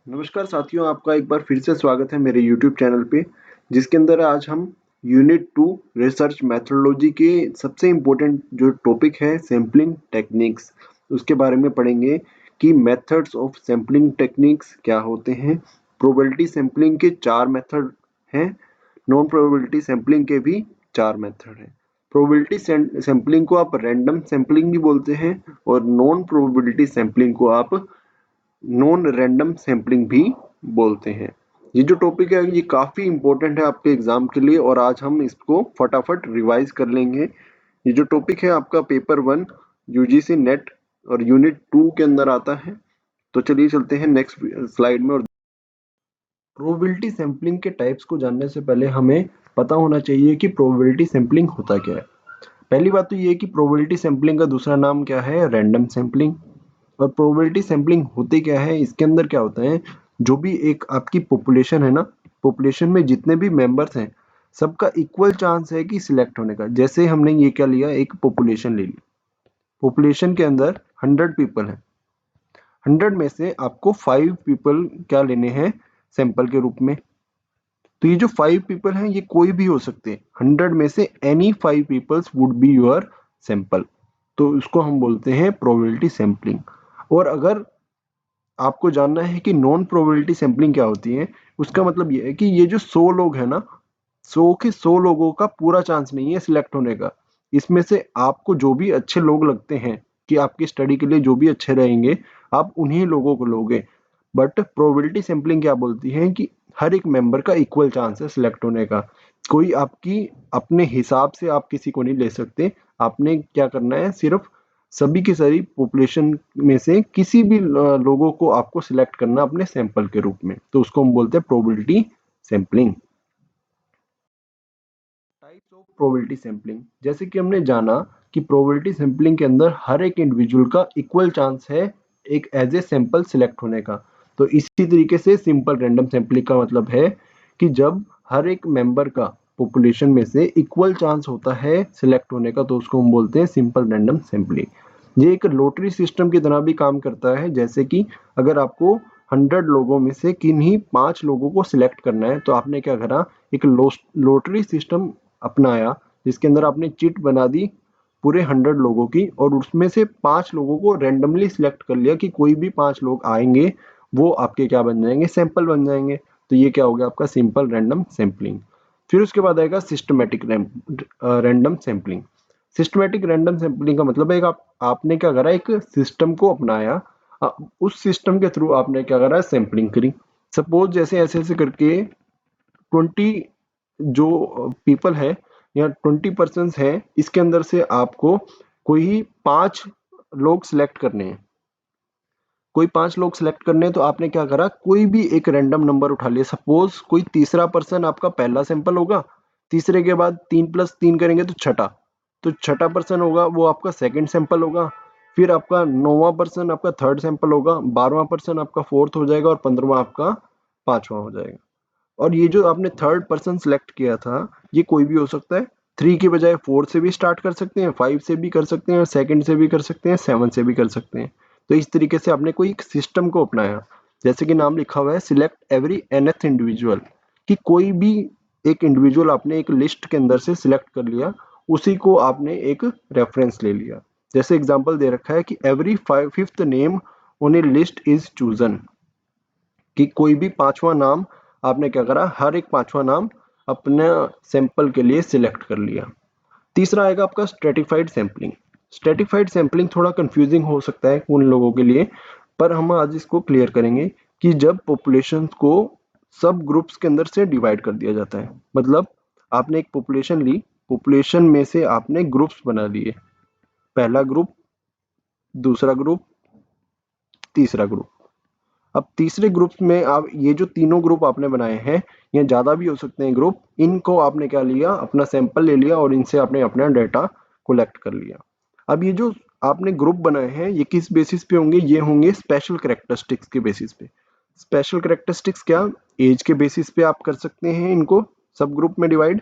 नमस्कार साथियों, आपका एक बार फिर से स्वागत है मेरे YouTube चैनल पे, जिसके अंदर आज हम यूनिट 2 रिसर्च मेथोडोलॉजी के सबसे इम्पोर्टेंट जो टॉपिक है सैम्पलिंग टेक्निक्स, उसके बारे में पढ़ेंगे कि मेथड्स ऑफ सैम्पलिंग टेक्निक्स क्या होते हैं। प्रोबेबिलिटी सैम्पलिंग के 4 मेथड हैं, नॉन प्रोबेबिलिटी सैम्पलिंग के भी 4 मेथड हैं। प्रोबेबिलिटी सैम्पलिंग को आप रैंडम सैम्पलिंग भी बोलते हैं और नॉन प्रोबेबिलिटी सैम्पलिंग को आप नॉन रैंडम सैम्पलिंग भी बोलते हैं। ये जो टॉपिक है ये काफ़ी इंपॉर्टेंट है आपके एग्जाम के लिए और आज हम इसको फटाफट रिवाइज कर लेंगे। ये जो टॉपिक है आपका पेपर 1 यूजीसी नेट और यूनिट 2 के अंदर आता है। तो चलिए चलते हैं नेक्स्ट स्लाइड में। और प्रोबेबिलिटी सैम्पलिंग के टाइप्स को जानने से पहले हमें पता होना चाहिए कि प्रोबेबिलिटी सैम्पलिंग होता क्या है। पहली बात तो ये है कि प्रोबेबिलिटी सैम्पलिंग का दूसरा नाम क्या है, रैंडम सैम्पलिंग। और प्रोबेबिलिटी सैम्पलिंग होती क्या है, इसके अंदर क्या होता है, जो भी एक आपकी पॉपुलेशन है ना, पॉपुलेशन में जितने भी मेंबर्स हैं सबका इक्वल चांस है कि सिलेक्ट होने का। जैसे हमने ये क्या लिया, एक पॉपुलेशन ले ली, पॉपुलेशन के अंदर 100 पीपल हैं, 100 में से आपको 5 पीपल क्या लेने हैं सैंपल के रूप में। तो ये जो 5 पीपल हैं ये कोई भी हो सकते हैं, 100 में से any 5 peoples would be your sample. तो इसको हम बोलते हैं प्रोबेबिलिटी सैम्पलिंग। और अगर आपको जानना है कि नॉन प्रोबेबिलिटी सैम्पलिंग क्या होती है, उसका मतलब ये है कि ये जो 100 लोग हैं ना, 100 के 100 लोगों का पूरा चांस नहीं है सिलेक्ट होने का। इसमें से आपको जो भी अच्छे लोग लगते हैं कि आपकी स्टडी के लिए जो भी अच्छे रहेंगे, आप उन्हीं लोगों को लोगे। बट प्रोबेबिलिटी सैम्पलिंग क्या बोलती है कि हर एक मेंबर का इक्वल चांस है सिलेक्ट होने का। कोई आपकी अपने हिसाब से आप किसी को नहीं ले सकते। आपने क्या करना है, सिर्फ सभी की सारी पॉपुलेशन में से किसी भी लोगों को आपको सिलेक्ट करना अपने सैंपल के रूप में। तो उसको हम बोलते हैं probability sampling. Types of probability sampling, जैसे कि हमने जाना कि प्रोबेबिलिटी सैम्पलिंग के अंदर हर एक इंडिविजुअल का इक्वल चांस है एक एज ए सैंपल सिलेक्ट होने का। तो इसी तरीके से सिंपल रैंडम सैम्पलिंग का मतलब है कि जब हर एक मेंबर का पॉपुलेशन में से इक्वल चांस होता है सिलेक्ट होने का, तो उसको हम बोलते हैं सिंपल रैंडम सैम्पलिंग। ये एक लॉटरी सिस्टम की तरह भी काम करता है। जैसे कि अगर आपको 100 लोगों में से किन्हीं 5 लोगों को सिलेक्ट करना है, तो आपने क्या करा, एक लॉटरी सिस्टम अपनाया, जिसके अंदर आपने चिट बना दी पूरे 100 लोगों की और उसमें से 5 लोगों को रैंडमली सिलेक्ट कर लिया कि कोई भी 5 लोग आएंगे वो आपके क्या बन जाएंगे, सैंपल बन जाएंगे। तो ये क्या हो गया आपका सिंपल रैंडम सैम्पलिंग। फिर उसके बाद आएगा systematic random sampling. Systematic random sampling का मतलब है आपने क्या करा, एक सिस्टम को अपनाया, उस सिस्टम के थ्रू आपने क्या करा, सैम्पलिंग करी। सपोज जैसे ऐसे ऐसे करके 20 जो पीपल है या 20% है, इसके अंदर से आपको कोई 5 लोग सिलेक्ट करने हैं। कोई 5 लोग सिलेक्ट करने हैं, तो आपने क्या करा, कोई भी एक रैंडम नंबर उठा लिया। सपोज कोई तीसरा पर्सन आपका पहला सैंपल होगा, तीसरे के बाद 3+3 करेंगे तो छठा, तो छठा पर्सन होगा वो आपका सेकंड सैंपल होगा। फिर आपका 9वां पर्सन आपका थर्ड सैंपल होगा, 12वां पर्सन आपका फोर्थ हो जाएगा और 15वां आपका 5वां हो जाएगा। और ये जो आपने थर्ड पर्सन सेलेक्ट किया था, ये कोई भी हो सकता है। 3 की बजाय 4 से भी स्टार्ट कर सकते हैं, 5 से भी कर सकते हैं, सेकंड से भी कर सकते हैं, 7 से भी कर सकते हैं। तो इस तरीके से आपने कोई एक सिस्टम को अपनाया। जैसे कि नाम लिखा हुआ है सिलेक्ट एवरी nth इंडिविजुअल, कि कोई भी एक इंडिविजुअल आपने एक लिस्ट के अंदर से सिलेक्ट कर लिया, उसी को आपने एक रेफरेंस ले लिया। जैसे एग्जांपल दे रखा है कि every fifth name on A list is chosen, कि कोई भी 5वां नाम आपने क्या करा, हर एक 5वां नाम अपने सैंपल के लिए सिलेक्ट कर लिया। तीसरा आएगा आपका स्ट्रेटिफाइड सैंपलिंग। स्ट्रेटिफाइड सैंपलिंग थोड़ा कंफ्यूजिंग हो सकता है उन लोगों के लिए, पर हम आज इसको क्लियर करेंगे कि जब पॉपुलेशन को सब ग्रुप्स के अंदर से डिवाइड कर दिया जाता है। मतलब आपने एक पॉपुलेशन ली, पॉपुलेशन में से आपने ग्रुप्स बना लिए, पहला ग्रुप, दूसरा ग्रुप, तीसरा ग्रुप। अब तीसरे ग्रुप में आप ये जो तीनों ग्रुप आपने बनाए हैं, ये ज्यादा भी हो सकते हैं ग्रुप, इनको आपने क्या लिया, अपना सैंपल ले लिया और इनसे आपने अपना डाटा कलेक्ट कर लिया। अब ये जो आपने ग्रुप बनाए हैं ये किस बेसिस पे होंगे, ये होंगे स्पेशल कैरेक्टरिस्टिक्स के बेसिस पे। स्पेशल कैरेक्टरिस्टिक्स क्या, एज के बेसिस पे आप कर सकते हैं इनको सब ग्रुप में डिवाइड,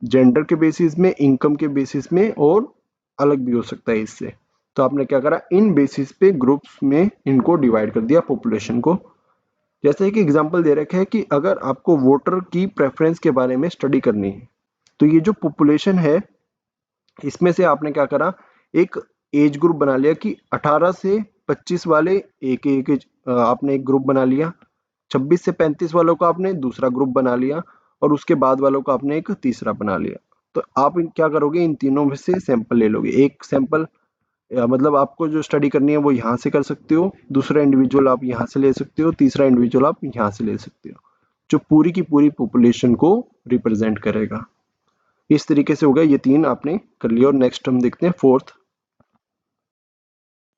जेंडर के बेसिस में, इनकम के बेसिस में, और अलग भी हो सकता है इससे। तो आपने क्या करा, इन बेसिस पे ग्रुप्स में इनको डिवाइड कर दिया पॉपुलेशन को। जैसे कि एग्जांपल दे रखा है कि अगर आपको वोटर की प्रेफरेंस के बारे में स्टडी करनी है, तो ये जो पॉपुलेशन है इसमें से आपने क्या करा, एक एज ग्रुप बना लिया कि 18 से 25 वाले एक एक आपने एक ग्रुप बना लिया, 26 से 35 वालों का आपने दूसरा ग्रुप बना लिया और उसके बाद वालों का आपने एक तीसरा बना लिया। तो आप क्या करोगे, इन तीनों में से सैंपल ले लोगे। एक सैंपल मतलब आपको जो स्टडी करनी है वो यहाँ से कर सकते हो, दूसरा इंडिविजुअल आप यहाँ से ले सकते हो, तीसरा इंडिविजुअल आप यहाँ से ले सकते हो, जो पूरी की पूरी पॉपुलेशन को रिप्रेजेंट करेगा। इस तरीके से होगा, ये तीन आपने कर लिया। और नेक्स्ट हम देखते हैं फोर्थ।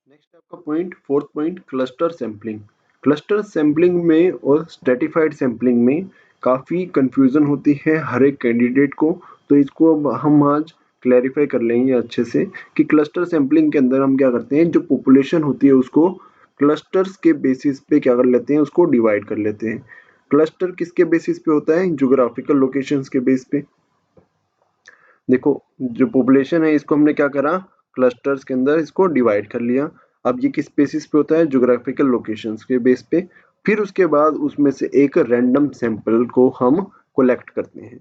नेक्स्ट आपका point, fourth point, cluster sampling. Cluster sampling में और स्ट्रेटिफाइड सैंपलिंग में काफ़ी कंफ्यूजन होती है हर एक कैंडिडेट को, तो इसको अब हम आज क्लैरिफाई कर लेंगे अच्छे से कि क्लस्टर सैंपलिंग के अंदर हम क्या करते हैं, जो पॉपुलेशन होती है उसको क्लस्टर्स के बेसिस पे क्या कर लेते हैं, उसको डिवाइड कर लेते हैं। क्लस्टर किसके बेसिस पे होता है, ज्योग्राफिकल लोकेशंस के बेस पे। देखो जो पॉपुलेशन है इसको हमने क्या करा, क्लस्टर्स के अंदर इसको डिवाइड कर लिया। अब ये किस बेसिस पे होता है, ज्योग्राफिकल लोकेशंस के बेस पे। फिर उसके बाद उसमें से एक रैंडम सैंपल को हम कलेक्ट करते हैं।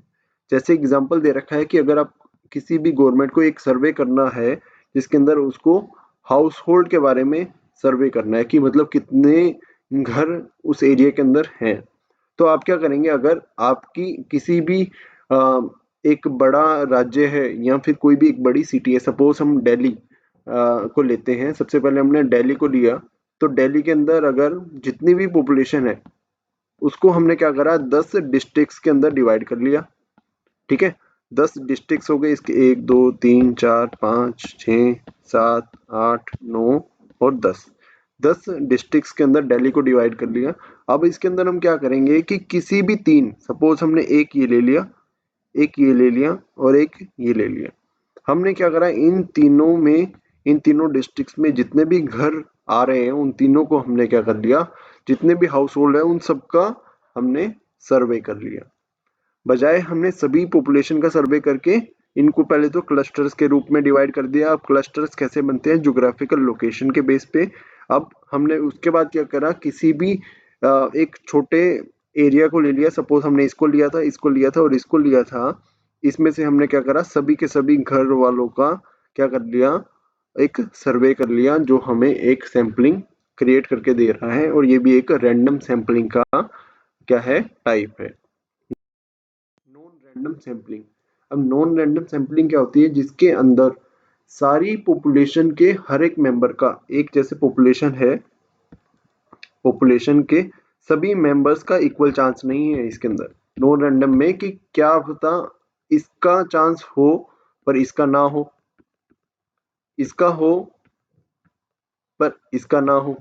जैसे एग्जांपल दे रखा है कि अगर आप किसी भी गवर्नमेंट को एक सर्वे करना है जिसके अंदर उसको हाउस होल्ड के बारे में सर्वे करना है कि मतलब कितने घर उस एरिया के अंदर हैं, तो आप क्या करेंगे, अगर आपकी किसी भी एक बड़ा राज्य है या फिर कोई भी एक बड़ी सिटी है, सपोज हम दिल्ली को लेते हैं, सबसे पहले हमने दिल्ली को लिया, तो दिल्ली के अंदर अगर जितनी भी पॉपुलेशन है उसको हमने क्या करा, 10 डिस्ट्रिक्ट्स के अंदर डिवाइड कर लिया। ठीक है, 10 डिस्ट्रिक्ट्स हो गए इसके, 1 2 3 4 5 6 7 8 9 और 10 डिस्ट्रिक्ट्स के अंदर दिल्ली को डिवाइड कर लिया। अब इसके अंदर हम क्या करेंगे कि किसी भी तीन, सपोज हमने एक ये ले लिया, एक ये ले लिया और एक ये ले लिया, हमने क्या करा, इन तीनों में, इन तीनों डिस्ट्रिक्ट्स में जितने भी घर आ रहे हैं उन तीनों को हमने क्या कर लिया, जितने भी हाउस होल्ड है उन सबका हमने सर्वे कर लिया। बजाय हमने सभी पॉपुलेशन का सर्वे करके इनको पहले तो क्लस्टर्स के रूप में डिवाइड कर दिया। अब क्लस्टर्स कैसे बनते हैं, ज्योग्राफिकल लोकेशन के बेस पे। अब हमने उसके बाद क्या करा, किसी भी एक छोटे एरिया को ले लिया, सपोज हमने इसको लिया था, इसको लिया था और इसको लिया था, इसमें से हमने क्या करा, सभी के सभी घर वालों का क्या कर लिया, एक सर्वे कर लिया, जो हमें एक सैंपलिंग क्रिएट करके दे रहा है। और ये भी एक रैंडम सैंपलिंग का क्या है, टाइप है, नॉन रैंडम सैंपलिंग। अब नॉन रैंडम सैंपलिंग क्या होती है, जिसके अंदर सारी पॉपुलेशन के हर एक मेंबर का, एक जैसे पॉपुलेशन है, पॉपुलेशन के सभी मेंबर्स का इक्वल चांस नहीं है इसके अंदर नॉन रैंडम में, कि क्या पता इसका चांस हो पर इसका ना हो, इसका हो पर इसका ना हो।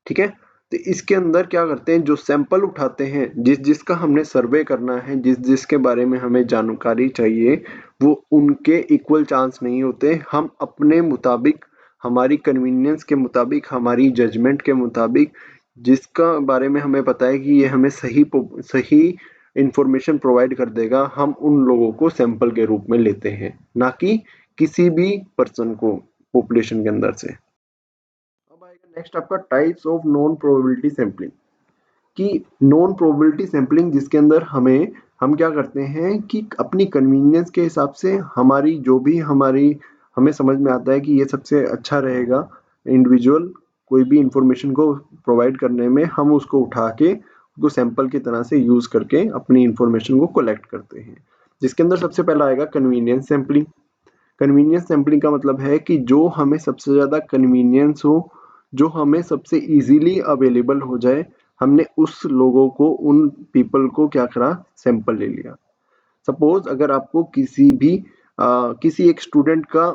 ठीक है, तो इसके अंदर क्या करते हैं, जो सैंपल उठाते हैं, जिस जिसका हमने सर्वे करना है, जिस जिसके बारे में हमें जानकारी चाहिए, वो उनके इक्वल चांस नहीं होते। हम अपने मुताबिक, हमारी कन्वीनियंस के मुताबिक, हमारी जजमेंट के मुताबिक, जिसका बारे में हमें पता है कि ये हमें सही सही इंफॉर्मेशन प्रोवाइड कर देगा, हम उन लोगों को सैंपल के रूप में लेते हैं, ना कि किसी भी पर्सन को पॉपुलेशन के अंदर से। अब आएगा नेक्स्ट आपका types of non probability sampling. कि नॉन प्रोबेबिलिटी सैंपलिंग जिसके अंदर हम क्या करते हैं कि अपनी कन्वीनियंस के हिसाब से हमारी जो भी हमें समझ में आता है कि ये सबसे अच्छा रहेगा इंडिविजुअल कोई भी इंफॉर्मेशन को प्रोवाइड करने में, हम उसको उठा के उसको सैंपल की तरह से यूज करके अपनी इंफॉर्मेशन को कलेक्ट करते हैं। जिसके अंदर सबसे पहला आएगा कन्वीनियंस सैंपलिंग। कन्वीनियंस सैंपलिंग का मतलब है कि जो हमें सबसे ज़्यादा कन्वीनियंस हो, जो हमें सबसे इजीली अवेलेबल हो जाए, हमने उस लोगों को, उन पीपल को क्या करा, सैंपल ले लिया। सपोज अगर आपको किसी एक स्टूडेंट का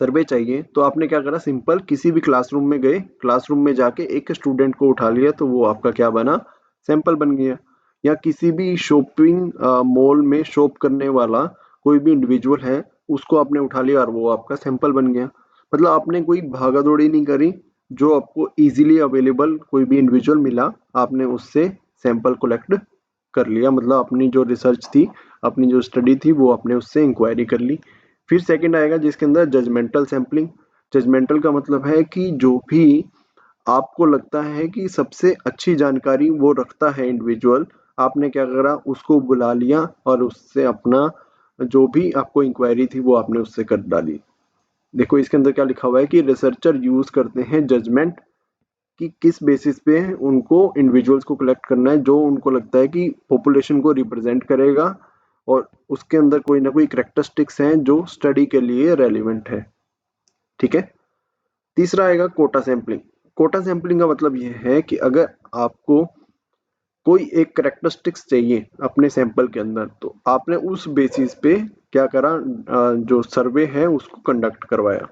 सर्वे चाहिए, तो आपने क्या करा, सिंपल किसी भी क्लासरूम में गए, क्लासरूम में जाके एक स्टूडेंट को उठा लिया, तो वो आपका क्या बना, सैंपल बन गया। या किसी भी शॉपिंग मॉल में शॉप करने वाला कोई भी इंडिविजुअल है, उसको आपने उठा लिया और वो आपका सैंपल बन गया। मतलब आपने कोई भागा दौड़ी नहीं करी, जो आपको इजीली अवेलेबल कोई भी इंडिविजुअल मिला, आपने उससे सैंपल कलेक्ट कर लिया। मतलब अपनी जो रिसर्च थी, अपनी जो स्टडी थी, वो आपने उससे इंक्वायरी कर ली। फिर सेकंड आएगा जिसके अंदर जजमेंटल सैंपलिंग। जजमेंटल का मतलब है कि जो भी आपको लगता है कि सबसे अच्छी जानकारी वो रखता है इंडिविजुअल, आपने क्या करा, उसको बुला लिया और उससे अपना जो भी आपको इंक्वायरी थी वो आपने उससे कर डाली। देखो इसके अंदर क्या लिखा हुआ है कि रिसर्चर यूज करते हैं जजमेंट कि किस बेसिस पे उनको इंडिविजुअल्स को कलेक्ट करना है जो उनको लगता है कि पॉपुलेशन को रिप्रेजेंट करेगा और उसके अंदर कोई ना कोई कैरेक्टरिस्टिक्स हैं जो स्टडी के लिए रेलिवेंट है। ठीक है। तीसरा आएगा कोटा सैंपलिंग। कोटा सैंपलिंग का मतलब यह है कि अगर आपको कोई एक कैरेक्टरिस्टिक्स चाहिए अपने सैंपल के अंदर, तो आपने उस बेसिस पे क्या करा, जो सर्वे है उसको कंडक्ट करवाया।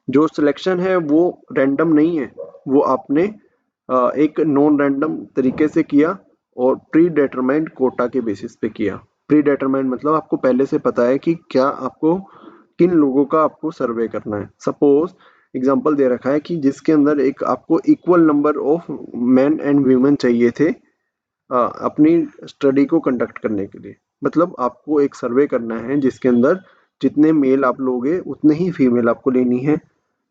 जो सिलेक्शन है वो रैंडम नहीं है, वो आपने एक नॉन रैंडम तरीके से किया और प्री डिटरमाइंड कोटा के बेसिस पे किया। प्री डिटरमाइंड मतलब आपको पहले से पता है कि क्या आपको किन लोगों का आपको सर्वे करना है। सपोज एग्जांपल दे रखा है कि जिसके अंदर एक आपको equal number of main and women चाहिए थे अपनी स्टडी को कंडक्ट करने के लिए। मतलब आपको एक सर्वे करना है जिसके अंदर जितने मेल आप लोगे उतने ही फीमेल आपको लेनी है।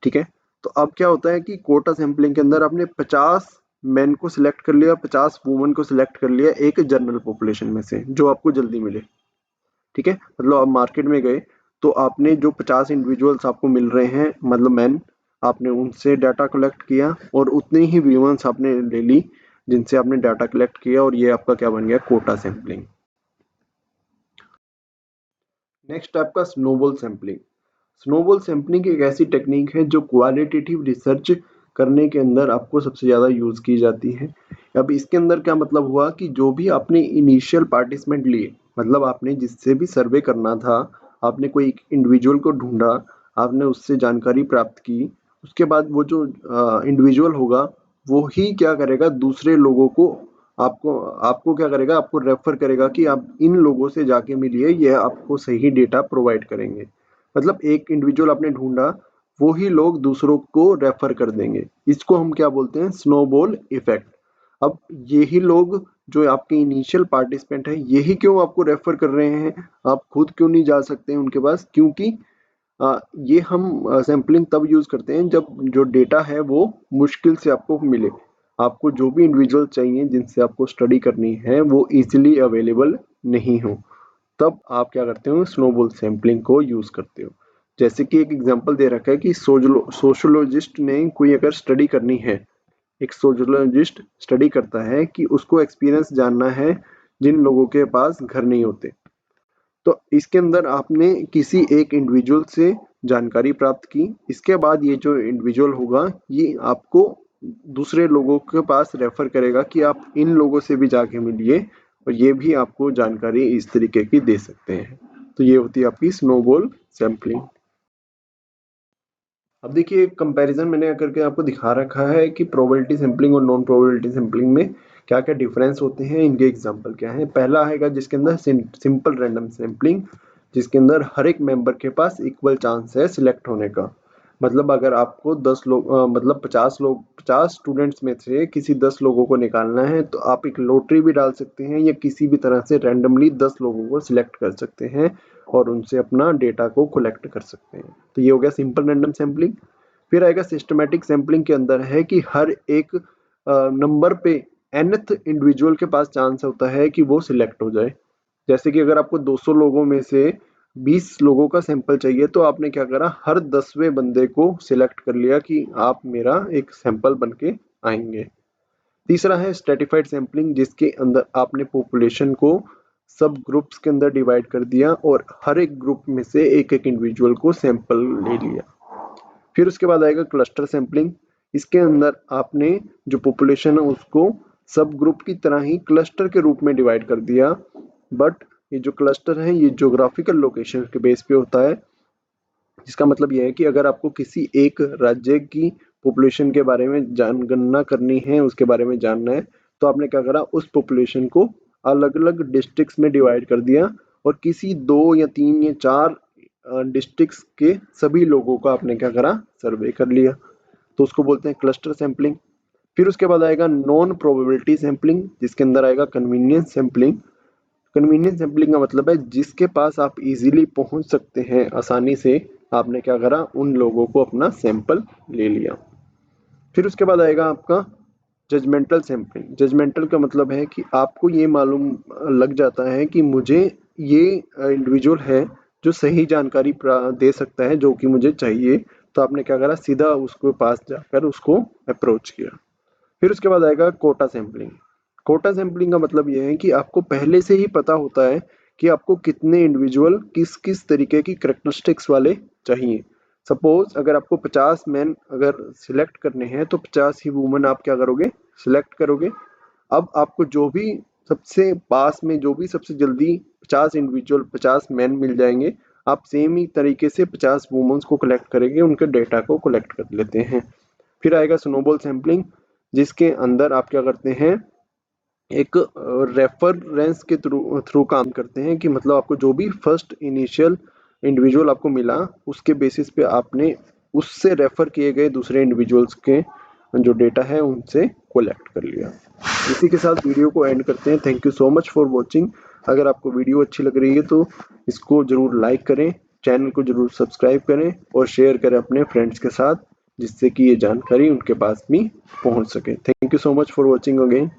ठीक है। तो अब क्या होता है कि कोटा सैंपलिंग के अंदर आपने 50 मेन को सिलेक्ट कर लिया, 50 वुमेन को सिलेक्ट कर लिया एक जनरल पॉपुलेशन में से जो आपको जल्दी मिले। ठीक है। मतलब आप मार्केट में गए तो आपने जो 50 इंडिविजुअल्स आपको मिल रहे हैं मतलब मैन, आपने उनसे डाटा कलेक्ट किया और उतनी ही वुमेन्स आपने ले ली जिनसे आपने डाटा कलेक्ट किया और ये आपका क्या बन गया, कोटा सैंपलिंग। नेक्स्ट आपका स्नोबॉल सैंपलिंग। स्नोबॉल सैंपलिंग एक ऐसी टेक्निक है जो क्वालिटेटिव रिसर्च करने के अंदर आपको सबसे ज़्यादा यूज़ की जाती है। अब इसके अंदर क्या मतलब हुआ कि जो भी आपने इनिशियल पार्टिसिपेंट लिए, मतलब आपने जिससे भी सर्वे करना था, आपने कोई एक इंडिविजुअल को ढूंढा, आपने उससे जानकारी प्राप्त की, उसके बाद वो जो इंडिविजुअल होगा वो ही क्या करेगा, दूसरे लोगों को आपको आपको क्या करेगा, आपको रेफर करेगा कि आप इन लोगों से जाके मिलिए, ये आपको सही डेटा प्रोवाइड करेंगे। मतलब एक इंडिविजुअल आपने ढूंढा, वो ही लोग दूसरों को रेफर कर देंगे। इसको हम क्या बोलते हैं, स्नोबॉल इफेक्ट। अब यही लोग जो आपके इनिशियल पार्टिसिपेंट है यही क्यों आपको रेफर कर रहे हैं, आप खुद क्यों नहीं जा सकते हैं उनके पास, क्योंकि ये हम सैंपलिंग तब यूज करते हैं जब जो डेटा है वो मुश्किल से आपको मिले। आपको जो भी इंडिविजुअल चाहिए जिनसे आपको स्टडी करनी है वो इजीली अवेलेबल नहीं हो, तब आप क्या करते हो, स्नोबॉल सैंपलिंग को यूज करते हो। जैसे कि एक एग्जांपल दे रखा है कि सोशोलॉजिस्ट ने कोई अगर स्टडी करनी है, एक सोशोलॉजिस्ट स्टडी करता है कि उसको एक्सपीरियंस जानना है जिन लोगों के पास घर नहीं होते। तो इसके अंदर आपने किसी एक इंडिविजुअल से जानकारी प्राप्त की, इसके बाद ये जो इंडिविजुअल होगा ये आपको दूसरे लोगों के पास रेफर करेगा कि आप इन लोगों से भी जाके मिलिए और ये भी आपको जानकारी इस तरीके की दे सकते हैं। तो ये होती है आपकी स्नोबॉल सैंपलिंग। अब देखिए एक कंपैरिजन मैंने करके आपको दिखा रखा है कि प्रोबेबिलिटी सैंपलिंग और नॉन प्रोबेबिलिटी सैंपलिंग में क्या क्या डिफरेंस होते हैं, इनके एग्जांपल क्या है। पहला आएगा जिसके अंदर सिंपल रैंडम सैंपलिंग, जिसके अंदर हर एक मेंबर के पास इक्वल चांस है सिलेक्ट होने का। मतलब अगर आपको 10 लोग मतलब 50 स्टूडेंट्स में से किसी 10 लोगों को निकालना है तो आप एक लॉटरी भी डाल सकते हैं या किसी भी तरह से रैंडमली 10 लोगों को सिलेक्ट कर सकते हैं और उनसे अपना डेटा को कलेक्ट कर सकते हैं। तो ये हो गया सिंपल रैंडम सैंपलिंग। फिर आएगा सिस्टमैटिक सैंपलिंग, के अंदर है कि हर एक नंबर पे nth इंडिविजुअल के पास चांस होता है कि वो सिलेक्ट हो जाए। जैसे कि अगर आपको 200 लोगों में से 20 लोगों का सैंपल चाहिए तो आपने क्या करा, हर 10वें बंदे को सिलेक्ट कर लिया कि आप मेरा एक सैंपल बन के आएंगे। तीसरा है स्ट्रेटिफाइड सैंपलिंग, जिसके अंदर आपने पॉपुलेशन को सब ग्रुप्स के अंदर डिवाइड कर दिया और हर एक ग्रुप में से एक एक इंडिविजुअल को सैंपल ले लिया। फिर उसके बाद आएगा क्लस्टर सैंपलिंग। इसके अंदर आपने जो पॉपुलेशन है उसको सब ग्रुप की तरह ही क्लस्टर के रूप में डिवाइड कर दिया, बट ये जो क्लस्टर है ये ज्योग्राफिकल लोकेशन के बेस पे होता है। जिसका मतलब यह है कि अगर आपको किसी एक राज्य की पॉपुलेशन के बारे में गणना करनी है, उसके बारे में जानना है, तो आपने क्या करा, उस पॉपुलेशन को अलग अलग डिस्ट्रिक्ट्स में डिवाइड कर दिया और किसी 2 या 3 या 4 डिस्ट्रिक्ट्स के सभी लोगों का आपने क्या करा, सर्वे कर लिया। तो उसको बोलते हैं क्लस्टर सैंपलिंग। फिर उसके बाद आएगा नॉन प्रोबेबिलिटी सैंपलिंग, जिसके अंदर आएगा कन्वीनियंस सैंपलिंग। कन्वीनियंस सैंपलिंग का मतलब है जिसके पास आप इजीली पहुंच सकते हैं आसानी से, आपने क्या करा, उन लोगों को अपना सैंपल ले लिया। फिर उसके बाद आएगा आपका जजमेंटल सैंपलिंग। जजमेंटल का मतलब है कि आपको ये मालूम लग जाता है कि मुझे ये इंडिविजुअल है जो सही जानकारी दे सकता है जो कि मुझे चाहिए, तो आपने क्या करा, सीधा उसको पास जाकर उसको अप्रोच किया। फिर उसके बाद आएगा कोटा सैंपलिंग। कोटा सैंपलिंग का मतलब ये है कि आपको पहले से ही पता होता है कि आपको कितने इंडिविजुअल किस किस तरीके की करेक्टरिस्टिक्स वाले चाहिए। सपोज अगर आपको 50 मैन अगर सिलेक्ट करने हैं तो 50 ही वुमेन आप क्या करोगे, सिलेक्ट करोगे। अब आपको जो भी सबसे पास में, जो भी सबसे जल्दी 50 इंडिविजुअल 50 मैन मिल जाएंगे, आप सेम ही तरीके से 50 वुमेन्स को कलेक्ट करेंगे, उनके डेटा को कलेक्ट कर लेते हैं। फिर आएगा स्नोबॉल सैंपलिंग, जिसके अंदर आप क्या करते हैं, एक रेफरेंस के थ्रू थ्रू काम करते हैं कि मतलब आपको जो भी फर्स्ट इनिशियल इंडिविजुअल आपको मिला उसके बेसिस पे आपने उससे रेफर किए गए दूसरे इंडिविजुअल्स के जो डेटा है उनसे कलेक्ट कर लिया। इसी के साथ वीडियो को एंड करते हैं। Thank you so much for watching. अगर आपको वीडियो अच्छी लग रही है तो इसको जरूर लाइक करें, चैनल को जरूर सब्सक्राइब करें और शेयर करें अपने फ्रेंड्स के साथ, जिससे कि ये जानकारी उनके पास भी पहुंच सके। Thank you so much for watching again.